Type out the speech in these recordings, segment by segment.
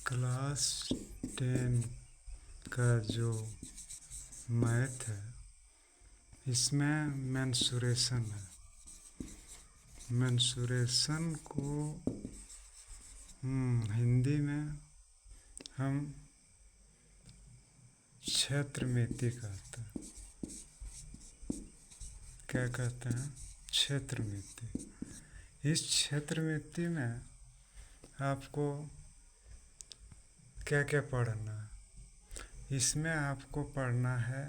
Class 10 का जो math है इसमें मेंसुरेशन है। मेंसुरेशन को हिंदी में हम क्षेत्रमिति कहते हैं। क्या कहते हैं? क्षेत्रमिति। इस क्षेत्रमिति में आपको क्या क्या पढ़ना है? इसमें आपको पढ़ना है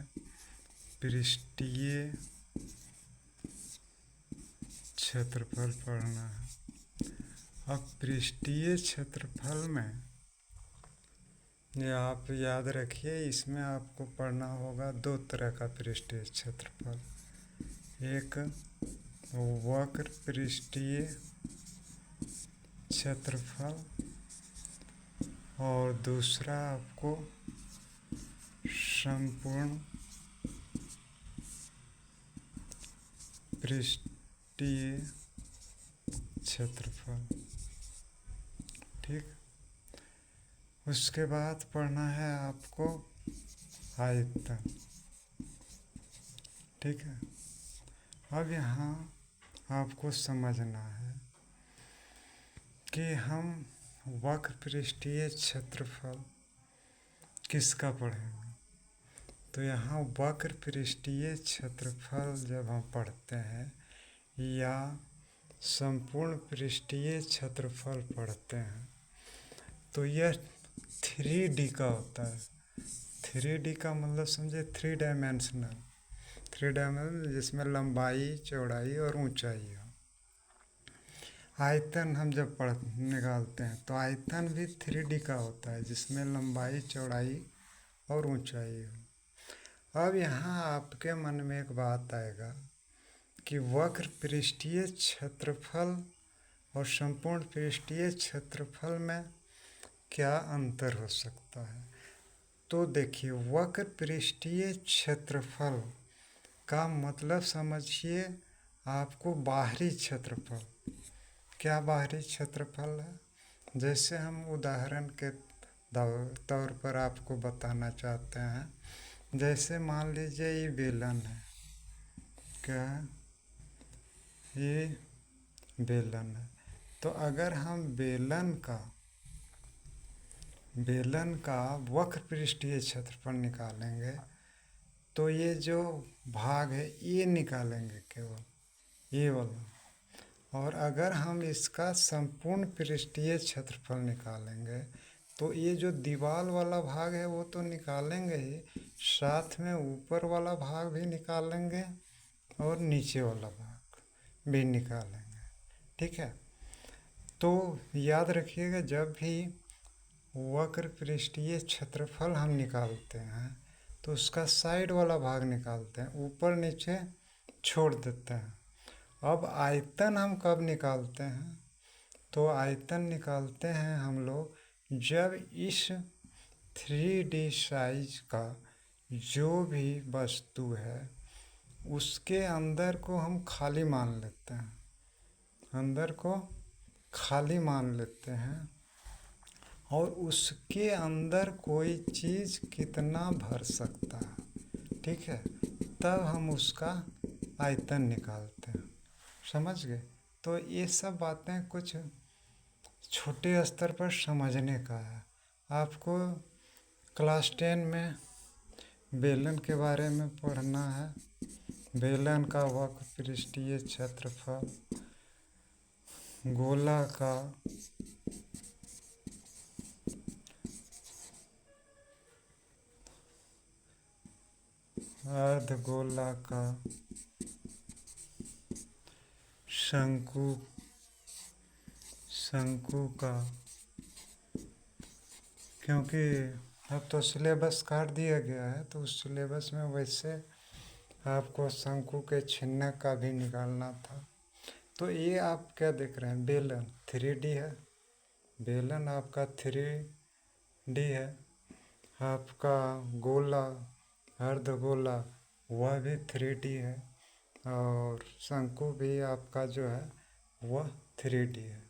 पृष्ठीय क्षेत्रफल पढ़ना है। अब पृष्ठीय क्षेत्रफल में ये आप याद रखिए, इसमें आपको पढ़ना होगा दो तरह का पृष्ठीय क्षेत्रफल। एक वक्र पृष्ठीय क्षेत्रफल और दूसरा आपको संपूर्ण पृष्ठीय क्षेत्रफल। ठीक। उसके बाद पढ़ना है आपको आयतन। ठीक है। अब यहाँ आपको समझना है कि हम वक्र पृष्ठीय क्षेत्रफल किसका पढ़ेंगे। तो यहाँ वक्र पृष्ठीय क्षेत्रफल जब हम पढ़ते हैं या संपूर्ण पृष्ठीय क्षेत्रफल पढ़ते हैं तो यह 3D का होता है। 3D का मतलब समझे 3 डायमेंशनल जिसमें लंबाई, चौड़ाई और ऊंचाई हो। आयतन हम जब निकालते हैं तो आयतन भी 3D का होता है जिसमें लंबाई, चौड़ाई और ऊंचाई हो। अब यहाँ आपके मन में एक बात आएगा कि वक्र पृष्ठीय क्षेत्रफल और संपूर्ण पृष्ठीय क्षेत्रफल में क्या अंतर हो सकता है। तो देखिए, वक्र पृष्ठीय क्षेत्रफल का मतलब समझिए आपको बाहरी क्षेत्रफल। क्या बाहरी क्षेत्रफल है? जैसे हम उदाहरण के तौर पर आपको बताना चाहते हैं, जैसे मान लीजिए ये बेलन है। क्या? ये बेलन है। तो अगर हम बेलन का वक्र पृष्ठीय क्षेत्रफल निकालेंगे तो ये जो भाग है ये निकालेंगे, केवल ये वाला। और अगर हम इसका संपूर्ण पृष्ठीय क्षेत्रफल निकालेंगे तो ये जो दीवार वाला भाग है वो तो निकालेंगे ही, साथ में ऊपर वाला भाग भी निकालेंगे और नीचे वाला भाग भी निकालेंगे। ठीक है। तो याद रखिएगा, जब भी वक्र पृष्ठीय क्षेत्रफल हम निकालते हैं तो उसका साइड वाला भाग निकालते हैं, ऊपर नीचे छोड़ देते हैं। अब आयतन हम कब निकालते हैं? तो आयतन निकालते हैं हम लोग जब इस 3D साइज का जो भी वस्तु है उसके अंदर को हम खाली मान लेते हैं। अंदर को खाली मान लेते हैं और उसके अंदर कोई चीज़ कितना भर सकता है। ठीक है। तब हम उसका आयतन निकालते हैं। समझ गए? तो ये सब बातें कुछ छोटे स्तर पर समझने का है। आपको क्लास 10 में बेलन के बारे में पढ़ना है। बेलन का वक्र पृष्ठीय क्षेत्रफल, गोला का अर्धगोला का, शंकु का, क्योंकि अब तो सिलेबस काट दिया गया है तो उस सिलेबस में वैसे आपको शंकु के छिन्न का भी निकालना था। तो ये आप क्या देख रहे हैं? बेलन 3D है। बेलन आपका 3D है। आपका गोला, अर्धगोला, वह भी 3D है। और शंकु भी आपका जो है वह 3D है।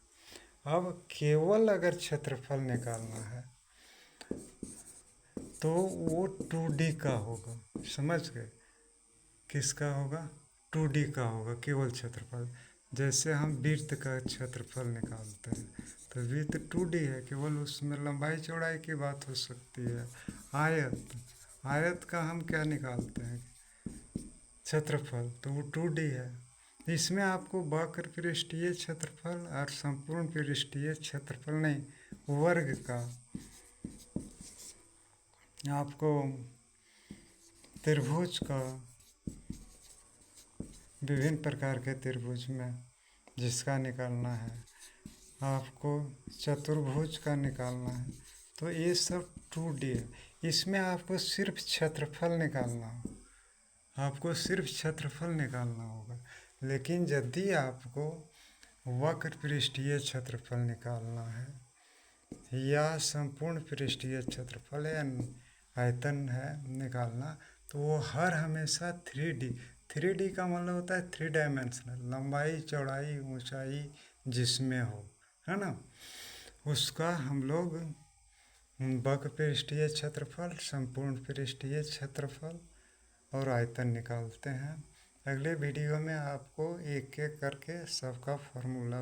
अब केवल अगर क्षेत्रफल निकालना है तो वो 2D का होगा, समझ गए? किसका होगा? 2D का होगा केवल क्षेत्रफल। जैसे हम वृत्त का क्षेत्रफल निकालते हैं तो वृत्त 2D है, केवल उसमें लंबाई चौड़ाई की बात हो सकती है। आयत, आयत का हम क्या निकालते हैं? क्षेत्रफल, तो वो 2D है। इसमें आपको वक्र पृष्ठीय क्षेत्रफल और संपूर्ण पृष्ठीय क्षेत्रफल नहीं, वर्ग का आपको त्रिभुज का, विभिन्न प्रकार के त्रिभुज में जिसका निकालना है, आपको चतुर्भुज का निकालना है, तो ये सब 2D है। इसमें आपको सिर्फ क्षेत्रफल निकालना हो, आपको सिर्फ क्षेत्रफल निकालना होगा। लेकिन यदि आपको वक्र पृष्ठीय क्षेत्रफल निकालना है या संपूर्ण पृष्ठीय क्षेत्रफल या आयतन है निकालना, तो वो हर हमेशा 3D, 3D का मतलब होता है 3 डायमेंशनल, लंबाई चौड़ाई ऊंचाई जिसमें हो, है ना, उसका हम लोग वक्र पृष्ठीय क्षेत्रफल, संपूर्ण पृष्ठीय क्षेत्रफल और आयतन निकालते हैं। अगले वीडियो में आपको एक एक करके सबका फॉर्मूला